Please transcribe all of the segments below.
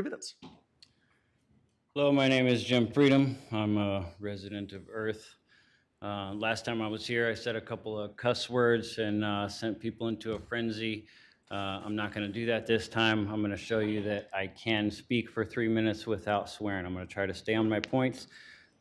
Minutes. Hello, my name is Jim Freedom. I'm a resident of Earth. Last time I was here, I said a couple of cuss words and sent people into a frenzy. I'm not going to do that this time. I'm going to show you that I can speak for 3 minutes without swearing. I'm going to try to stay on my points.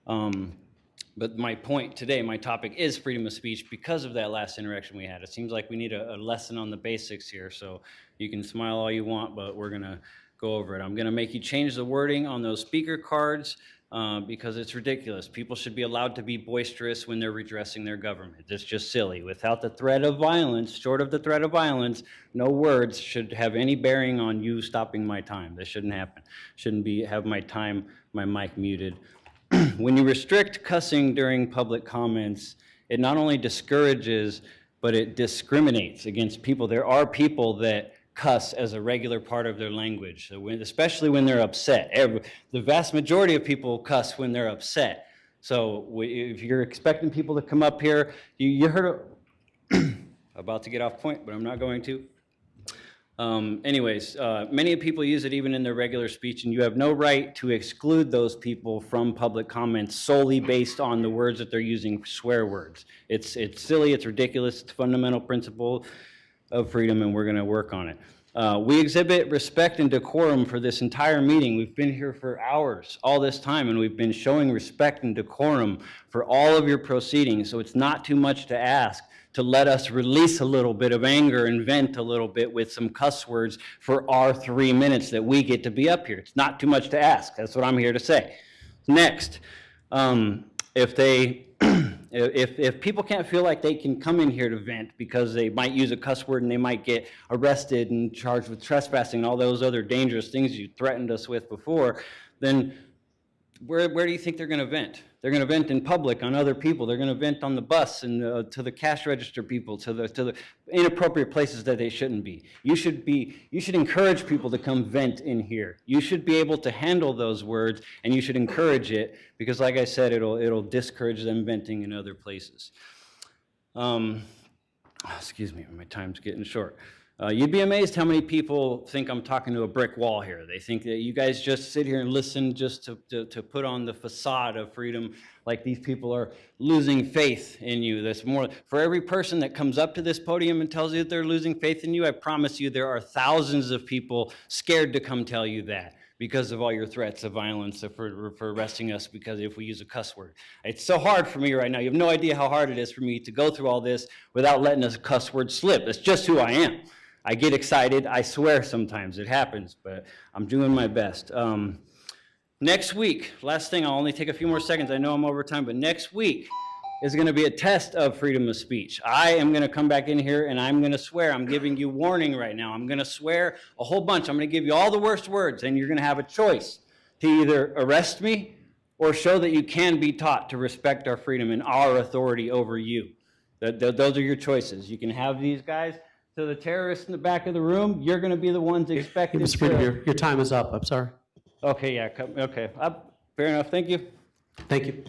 But my point today, my topic is freedom of speech because of that last interaction we had. It seems like we need a lesson on the basics here. So you can smile all you want, but we're going to go over it. I'm going to make you change the wording on those speaker cards because it's ridiculous. People should be allowed to be boisterous when they're redressing their government. It's just silly. Without the threat of violence, short of the threat of violence, no words should have any bearing on you stopping my time. That shouldn't happen. Shouldn't have my mic muted. When you restrict cussing during public comments, it not only discourages, but it discriminates against people. There are people that cuss as a regular part of their language, especially when they're upset. The vast majority of people cuss when they're upset. So if you're expecting people to come up here, you heard about to get off point, but I'm not going to. Many people use it even in their regular speech, and you have no right to exclude those people from public comments solely based on the words that they're using, swear words. It's silly, it's ridiculous, it's a fundamental principle of freedom, and we're going to work on it. We exhibit respect and decorum for this entire meeting. We've been here for hours, all this time, and we've been showing respect and decorum for all of your proceedings, so it's not too much to ask to let us release a little bit of anger and vent a little bit with some cuss words for our 3 minutes that we get to be up here. It's not too much to ask. That's what I'm here to say. Next, if people can't feel like they can come in here to vent because they might use a cuss word and they might get arrested and charged with trespassing and all those other dangerous things you threatened us with before, then where do you think they're going to vent? They're going to vent in public on other people. They're going to vent on the bus and to the cash register people, to the inappropriate places that they shouldn't be. You should encourage people to come vent in here. You should be able to handle those words, and you should encourage it because, like I said, it'll discourage them venting in other places. Excuse me, my time's getting short. You'd be amazed how many people think I'm talking to a brick wall here. They think that you guys just sit here and listen just to put on the facade of freedom, like these people are losing faith in you. That's more, for every person that comes up to this podium and tells you that they're losing faith in you, I promise you there are thousands of people scared to come tell you that because of all your threats of violence for arresting us because if we use a cuss word. It's so hard for me right now. You have no idea how hard it is for me to go through all this without letting a cuss word slip. That's just who I am. I get excited. I swear sometimes. It happens, but I'm doing my best. Next week, last thing, I'll only take a few more seconds. I know I'm over time, but next week is going to be a test of freedom of speech. I am going to come back in here and I'm going to swear. I'm giving you warning right now. I'm going to swear a whole bunch. I'm going to give you all the worst words, and you're going to have a choice to either arrest me or show that you can be taught to respect our freedom and our authority over you. Those are your choices. You can have these guys. To the terrorists in the back of the room, you're going to be the ones expected Mr. Freedom, your time is up. I'm sorry. Okay, yeah, okay. Fair enough. Thank you. Thank you.